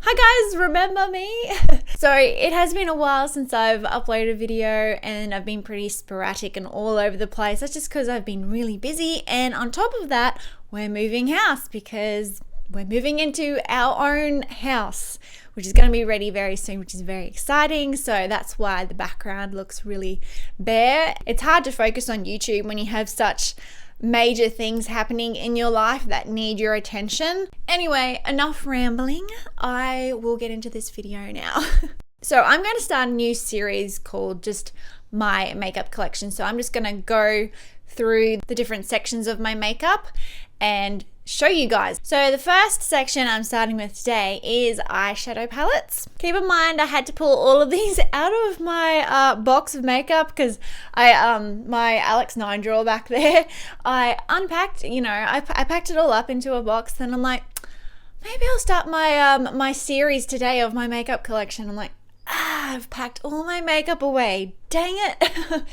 Hi guys, remember me? So it has been a while since I've uploaded a video and I've been pretty sporadic and all over the place. That's just because I've been really busy, and on top of that, we're moving house because we're moving into our own house, which is going to be ready very soon, which is very exciting. So that's why the background looks really bare. It's hard to focus on YouTube when you have such major things happening in your life that need your attention. Anyway, enough rambling. I will get into this video now. So I'm going to start a new series called just my makeup collection. So I'm just going to go through the different sections of my makeup and show you guys. So the first section I'm starting with today is eyeshadow palettes. Keep in mind I had to pull all of these out of my box of makeup because my Alex 9 drawer back there, I unpacked, I packed it all up into a box. Then I'm like, maybe I'll start my my series today of my makeup collection. I'm like, I've packed all my makeup away, dang it.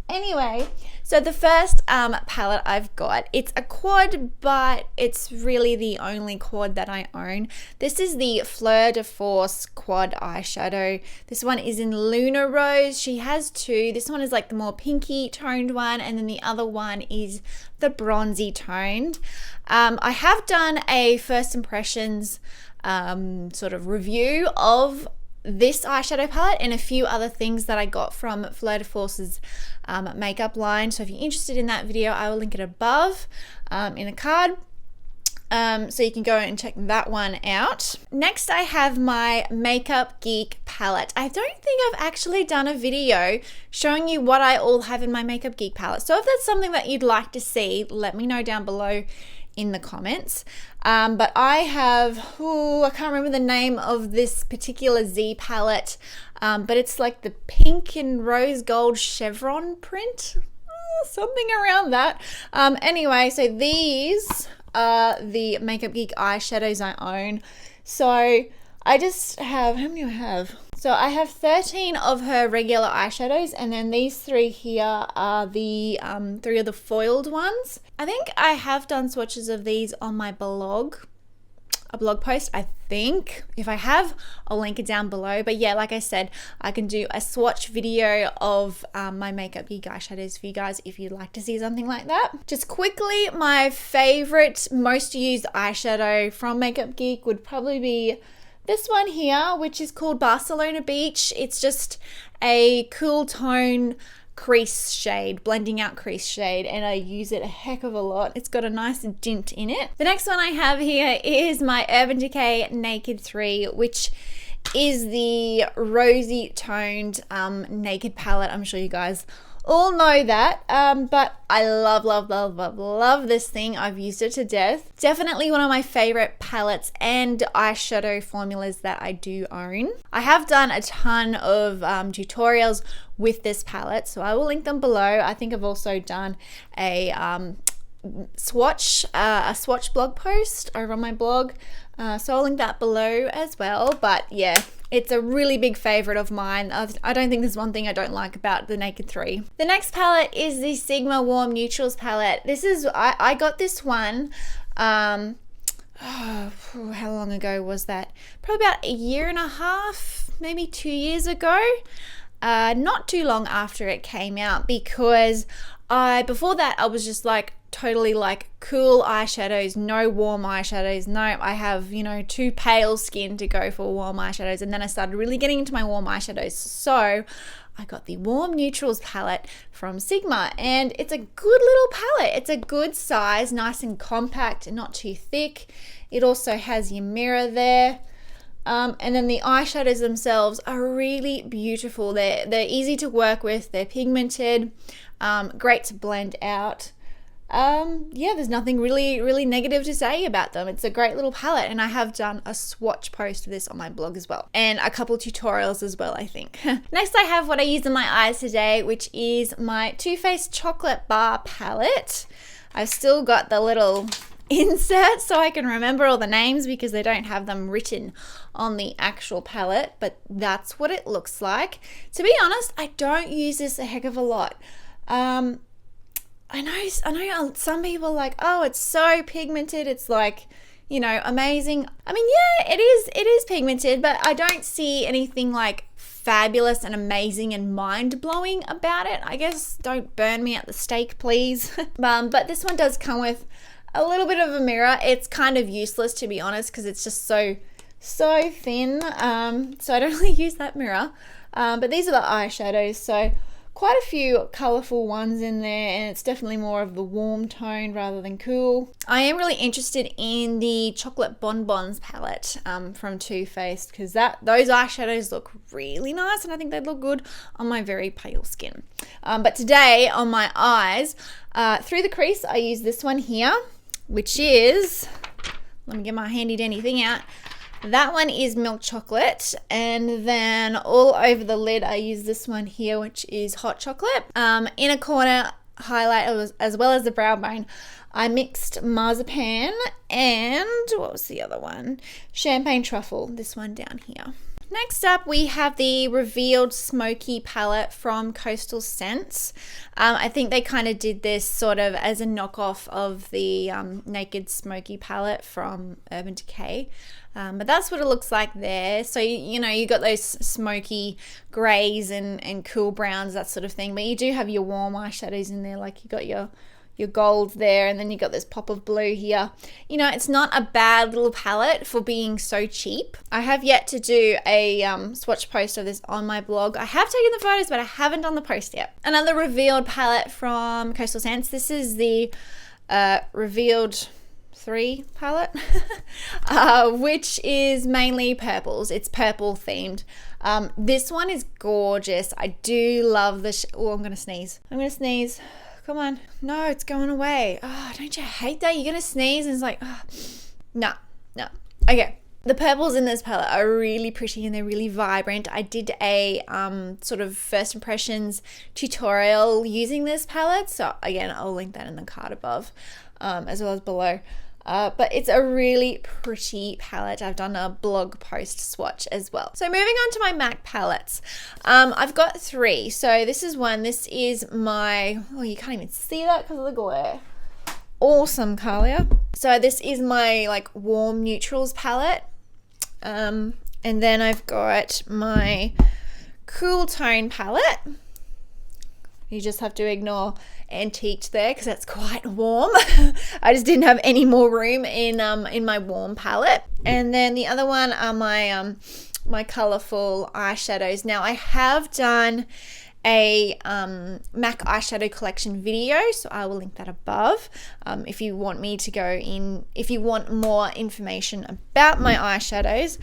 Anyway, so the first palette I've got, it's a quad, but it's really the only quad that I own. This is the Fleur de Force quad eyeshadow. This one is in Luna Rose. She has two. This one is like the more pinky toned one, and then the other one is the bronzy toned. I have done a first impressions sort of review of this eyeshadow palette and a few other things that I got from Fleur de Force's makeup line. So if you're interested in that video, I will link it above in a card. So you can go and check that one out. Next, I have my Makeup Geek palette. I don't think I've actually done a video showing you what I all have in my Makeup Geek palette. So if that's something that you'd like to see, let me know down below in the comments. But I have, I can't remember the name of this particular Z palette, but it's like the pink and rose gold chevron print, something around that. Anyway, so these are the Makeup Geek eyeshadows I own. So I just have, how many do I have? So I have 13 of her regular eyeshadows, and then these three here are the three of the foiled ones. I think I have done swatches of these on my blog, a blog post, I think. If I have, I'll link it down below. But yeah, like I said, I can do a swatch video of my Makeup Geek eyeshadows for you guys if you'd like to see something like that. Just quickly, my favorite, most used eyeshadow from Makeup Geek would probably be this one here, which is called Barcelona Beach. It's just a cool tone crease shade, blending out crease shade, and I use it a heck of a lot. It's got a nice dint in it. The next one I have here is my Urban Decay Naked 3, which is the rosy toned naked palette. I'm sure you guys all know that, but I love this thing. I've used it to death. Definitely one of my favorite palettes and eyeshadow formulas that I do own. I have done a ton of tutorials with this palette, so I will link them below. I think I've also done a swatch blog post over on my blog, so I'll link that below as well. But yeah, it's a really big favorite of mine. I don't think there's one thing I don't like about the Naked 3. The next palette is the Sigma Warm Neutrals palette. This is, I got this one, how long ago was that? Probably about a year and a half, maybe 2 years ago. Not too long after it came out, because before that I was just like totally like cool eyeshadows, no warm eyeshadows. No, I have, too pale skin to go for warm eyeshadows. And then I started really getting into my warm eyeshadows. So I got the Warm Neutrals palette from Sigma, and it's a good little palette. It's a good size, nice and compact and not too thick. It also has your mirror there. And then the eyeshadows themselves are really beautiful. They're easy to work with. They're pigmented, great to blend out. Yeah, there's nothing really negative to say about them. It's a great little palette, and I have done a swatch post of this on my blog as well, and a couple tutorials as well, I think. Next, I have what I use in my eyes today, which is my Too Faced Chocolate Bar palette. I've still got the little insert so I can remember all the names because they don't have them written on the actual palette, but that's what it looks like. To be honest, I don't use this a heck of a lot. I know some people are like, oh, it's so pigmented, it's like, you know, amazing. I mean, yeah, it is pigmented, but I don't see anything like fabulous and amazing and mind-blowing about it. I guess don't burn me at the stake, please. But this one does come with a little bit of a mirror. It's kind of useless, to be honest, because it's just so thin. So I don't really use that mirror. But these are the eyeshadows, so quite a few colourful ones in there, and it's definitely more of the warm tone rather than cool. I am really interested in the Chocolate Bonbons palette from Too Faced, because those eyeshadows look really nice, and I think they look good on my very pale skin. But today on my eyes, through the crease, I use this one here, which is, let me get my handy dandy thing out. That one is Milk Chocolate, and then all over the lid I use this one here, which is Hot Chocolate. Inner corner highlight as well as the brow bone, I mixed Marzipan and what was the other one? Champagne Truffle, this one down here. Next up, we have the Revealed Smoky palette from Coastal Scents. I think they kind of did this sort of as a knockoff of the Naked Smoky palette from Urban Decay. But that's what it looks like there. So, you know, you got those smoky greys and cool browns, that sort of thing. But you do have your warm eyeshadows in there, like you got your gold there, and then you got this pop of blue here. You know, it's not a bad little palette for being so cheap. I have yet to do a swatch post of this on my blog. I have taken the photos, but I haven't done the post yet. Another Revealed palette from Coastal Scents. This is the Revealed 3 palette, which is mainly purples. It's purple themed. This one is gorgeous. I do love the oh, I'm gonna sneeze. Come on. No, it's going away. Oh, don't you hate that? You're gonna sneeze and it's like, oh. No. Okay. The purples in this palette are really pretty and they're really vibrant. I did a sort of first impressions tutorial using this palette. So again, I'll link that in the card above, as well as below. But it's a really pretty palette. I've done a blog post swatch as well. So moving on to my MAC palettes. I've got 3. So this is one. This is my, oh, you can't even see that because of the glare. Awesome, Kahlia. So this is my like warm neutrals palette. And then I've got my cool tone palette. You just have to ignore antiqued there because that's quite warm. I just didn't have any more room in my warm palette. And then the other one are my my colorful eyeshadows. Now I have done a MAC eyeshadow collection video, so I will link that above if you want me to go in, if you want more information about my eyeshadows.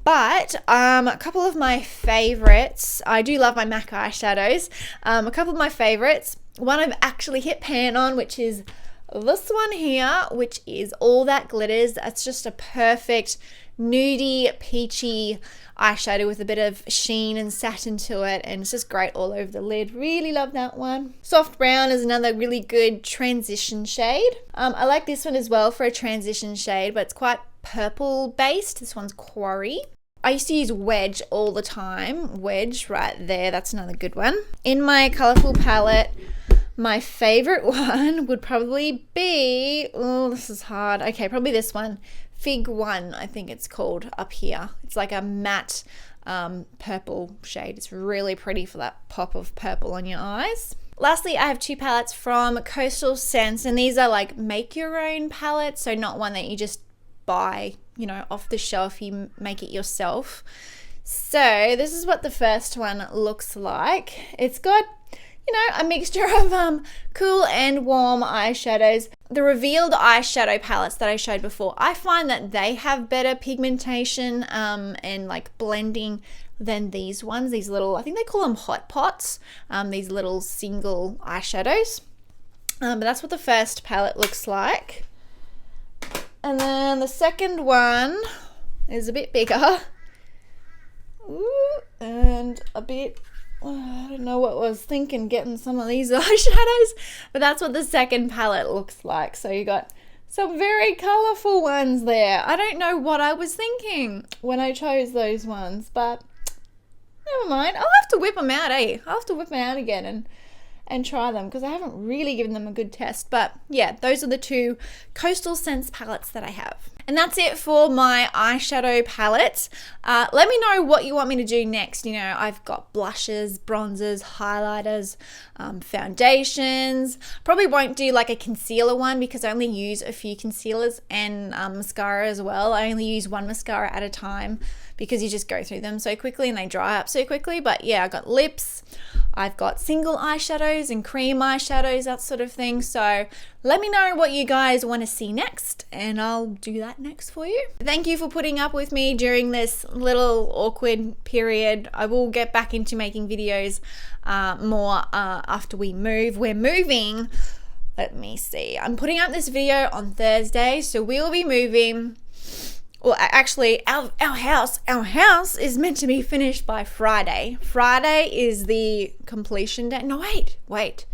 But a couple of my favorites, I do love my MAC eyeshadows. A couple of my favorites, one I've actually hit pan on, which is this one here, which is All That Glitters. That's just a perfect nudie, peachy eyeshadow with a bit of sheen and satin to it, and it's just great all over the lid. Really love that one. Soft Brown is another really good transition shade. I like this one as well for a transition shade, but it's quite purple based. This one's Quarry. I used to use Wedge all the time. Wedge right there, that's another good one. In my colorful palette, my favorite one would probably be, oh, this is hard. Okay, probably this one. Fig 1, I think it's called, up here. It's like a matte purple shade. It's really pretty for that pop of purple on your eyes. Lastly, I have 2 palettes from Coastal Scents, and these are like make your own palettes, so not one that you just buy, you know, off the shelf. You make it yourself. So this is what the first one looks like. It's got, you know, a mixture of cool and warm eyeshadows. The Revealed eyeshadow palettes that I showed before, I find that they have better pigmentation and like blending than these ones. These little, I think they call them hot pots, these little single eyeshadows. But that's what the first palette looks like. And then the second one is a bit bigger. Ooh, and a bit, I don't know what I was thinking getting some of these eyeshadows, but that's what the second palette looks like. So you got some very colorful ones there. I don't know what I was thinking when I chose those ones, but never mind. I'll have to whip them out, eh? I'll have to whip them out again and try them because I haven't really given them a good test. But yeah, those are the 2 Coastal Scents palettes that I have. And And that's it for my eyeshadow palette. Let me know what you want me to do next. You know, I've got blushes, bronzers, highlighters, foundations. Probably won't do like a concealer one because I only use a few concealers and mascara as well. I only use one mascara at a time because you just go through them so quickly and they dry up so quickly. But yeah, I got lips. I've got single eyeshadows and cream eyeshadows, that sort of thing. So let me know what you guys want to see next and I'll do that next for you. Thank you for putting up with me during this little awkward period. I will get back into making videos more after we move. We're moving. Let me see. I'm putting up this video on Thursday, so we'll be moving. Well, actually, our house is meant to be finished by Friday. Friday is the completion date. No, wait.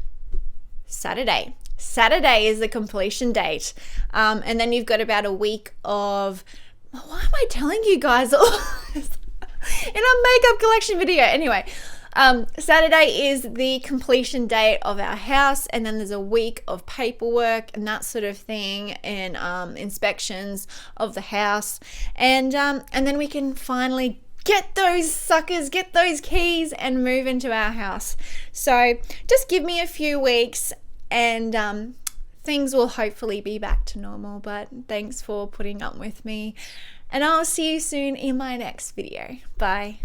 Saturday. Saturday is the completion date. And then you've got about a week of... Why am I telling you guys all this in a makeup collection video? Anyway, Saturday is the completion date of our house, and then there's a week of paperwork and that sort of thing, and inspections of the house, and then we can finally get those suckers, get those keys, and move into our house. So just give me a few weeks, and things will hopefully be back to normal. But thanks for putting up with me, and I'll see you soon in my next video. Bye.